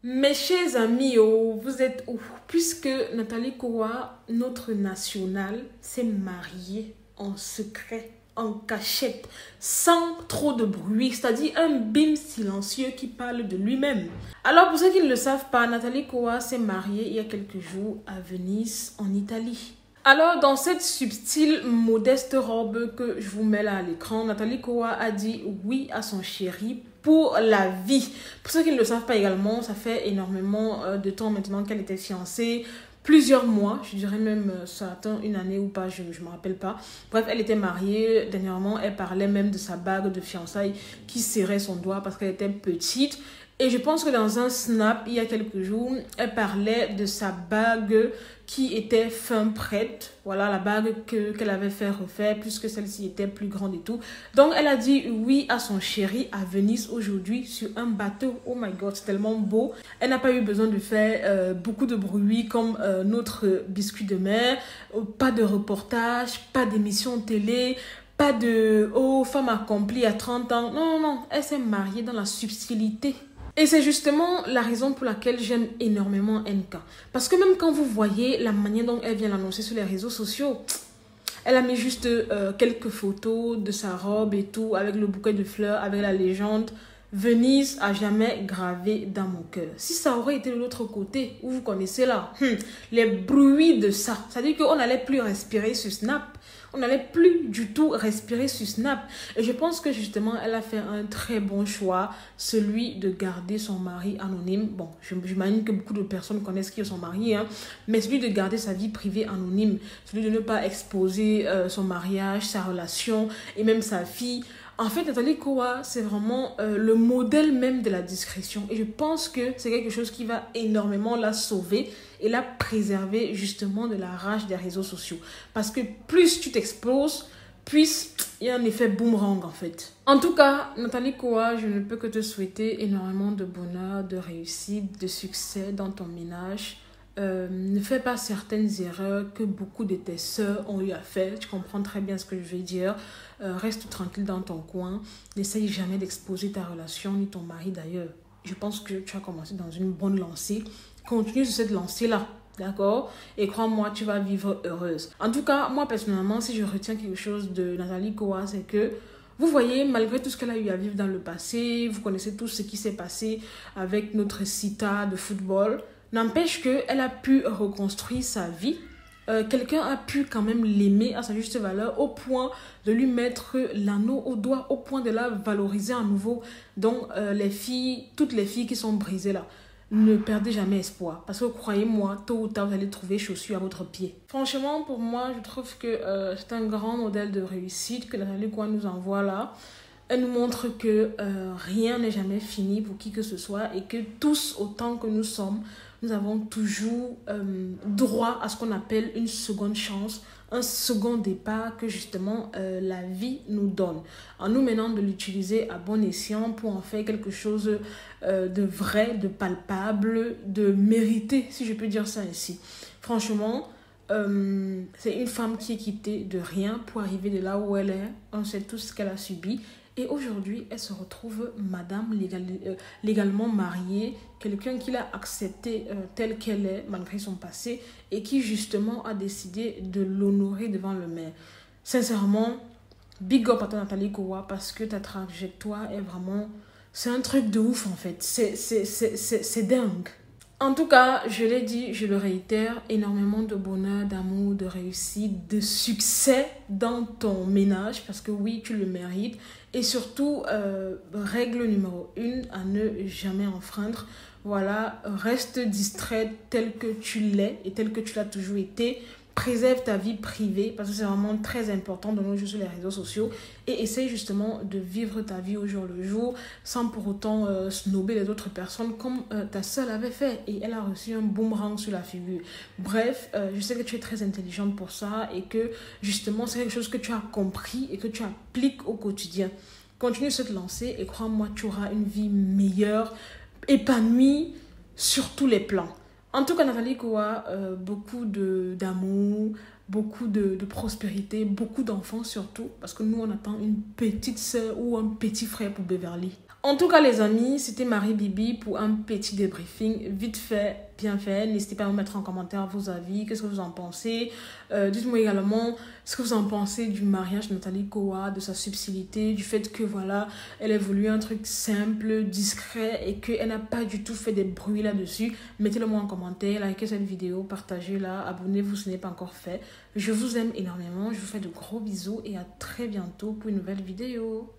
Mes chers amis, oh, vous êtes où? Puisque Nathalie Kowa, notre nationale, s'est mariée en secret, en cachette, sans trop de bruit, c'est-à-dire un bim silencieux qui parle de lui-même. Alors pour ceux qui ne le savent pas, Nathalie Kowa s'est mariée il y a quelques jours à Venise, en Italie. Alors, dans cette subtile, modeste robe que je vous mets là à l'écran, Nathalie Kowa a dit oui à son chéri pour la vie. Pour ceux qui ne le savent pas également, ça fait énormément de temps maintenant qu'elle était fiancée. Plusieurs mois, je dirais même ça attend une année ou pas, je ne me rappelle pas. Bref, elle était mariée. Dernièrement, elle parlait même de sa bague de fiançailles qui serrait son doigt parce qu'elle était petite. Et je pense que dans un snap, il y a quelques jours, elle parlait de sa bague qui était fin prête. Voilà, la bague qu'elle avait fait refaire puisque celle-ci était plus grande et tout. Donc, elle a dit oui à son chéri à Venise aujourd'hui sur un bateau. Oh my God, c'est tellement beau. Elle n'a pas eu besoin de faire beaucoup de bruit comme notre biscuit de mer. Pas de reportage, pas d'émission télé. Pas de « oh, femme accomplie à 30 ans ». Non, non, non. Elle s'est mariée dans la subtilité. Et c'est justement la raison pour laquelle j'aime énormément NK. Parce que même quand vous voyez la manière dont elle vient l'annoncer sur les réseaux sociaux, elle a mis juste quelques photos de sa robe et tout, avec le bouquet de fleurs, avec la légende « Venise à jamais gravé dans mon cœur ». Si ça aurait été de l'autre côté, où vous connaissez là, les bruits de ça, c'est-à-dire qu'on n'allait plus respirer sur Snap. On n'allait plus du tout respirer sur Snap. Et je pense que justement, elle a fait un très bon choix, celui de garder son mari anonyme. Bon, j'imagine que beaucoup de personnes connaissent qui est son mari, hein, mais celui de garder sa vie privée anonyme, celui de ne pas exposer son mariage, sa relation et même sa fille. En fait, Nathalie Kowa, c'est vraiment le modèle même de la discrétion. Et je pense que c'est quelque chose qui va énormément la sauver et la préserver justement de la rage des réseaux sociaux. Parce que plus tu t'exposes, plus il y a un effet boomerang en fait. En tout cas, Nathalie Kowa, je ne peux que te souhaiter énormément de bonheur, de réussite, de succès dans ton ménage. Ne fais pas certaines erreurs que beaucoup de tes sœurs ont eu à faire. Tu comprends très bien ce que je veux dire. Reste tranquille dans ton coin. N'essaye jamais d'exposer ta relation ni ton mari d'ailleurs. Je pense que tu as commencé dans une bonne lancée. Continue sur cette lancée-là. D'accord? Et crois-moi, tu vas vivre heureuse. En tout cas, moi personnellement, si je retiens quelque chose de Nathalie Kowa, c'est que vous voyez, malgré tout ce qu'elle a eu à vivre dans le passé, vous connaissez tout ce qui s'est passé avec notre Sita de football. N'empêche qu'elle a pu reconstruire sa vie. Quelqu'un a pu quand même l'aimer à sa juste valeur au point de lui mettre l'anneau au doigt, au point de la valoriser à nouveau. Donc, les filles, toutes les filles qui sont brisées là, ne perdez jamais espoir. Parce que croyez-moi, tôt ou tard, vous allez trouver chaussures à votre pied. Franchement, pour moi, je trouve que c'est un grand modèle de réussite que Nathalie Kowa nous envoie là. Elle nous montre que rien n'est jamais fini pour qui que ce soit et que tous, autant que nous sommes, nous avons toujours droit à ce qu'on appelle une seconde chance, un second départ que justement la vie nous donne. En nous menant de l'utiliser à bon escient pour en faire quelque chose de vrai, de palpable, de mérité, si je peux dire ça ainsi. Franchement, c'est une femme qui est quittée de rien pour arriver de là où elle est. On sait tout ce qu'elle a subi. Et aujourd'hui, elle se retrouve madame légalement mariée, quelqu'un qui l'a acceptée telle qu'elle est, malgré son passé, et qui justement a décidé de l'honorer devant le maire. Sincèrement, big up à toi Nathalie Kowa, parce que ta trajectoire est vraiment... C'est un truc de ouf en fait, c'est dingue. En tout cas, je l'ai dit, je le réitère, énormément de bonheur, d'amour, de réussite, de succès dans ton ménage, parce que oui, tu le mérites. Et surtout, règle numéro 1, à ne jamais enfreindre. Voilà, reste distraite tel que tu l'es et tel que tu l'as toujours été. Préserve ta vie privée parce que c'est vraiment très important de nos jours sur les réseaux sociaux et essaye justement de vivre ta vie au jour le jour sans pour autant snober les autres personnes comme ta sœur l'avait fait et elle a reçu un boomerang sur la figure. Bref, je sais que tu es très intelligente pour ça et que justement c'est quelque chose que tu as compris et que tu appliques au quotidien. Continue de te lancer et crois-moi, tu auras une vie meilleure, épanouie sur tous les plans. En tout cas, Nathalie Kowa, beaucoup d'amour, beaucoup de prospérité, beaucoup d'enfants surtout, parce que nous, on attend une petite sœur ou un petit frère pour Beverly. En tout cas, les amis, c'était Marie Bibi pour un petit débriefing vite fait, bien fait. N'hésitez pas à me mettre en commentaire vos avis, qu'est-ce que vous en pensez. Dites-moi également ce que vous en pensez du mariage de Nathalie Kowa, de sa subtilité, du fait que voilà, elle a voulu un truc simple, discret et qu'elle n'a pas du tout fait des bruits là-dessus. Mettez-le moi en commentaire, likez cette vidéo, partagez-la, abonnez-vous si ce n'est pas encore fait. Je vous aime énormément, je vous fais de gros bisous et à très bientôt pour une nouvelle vidéo.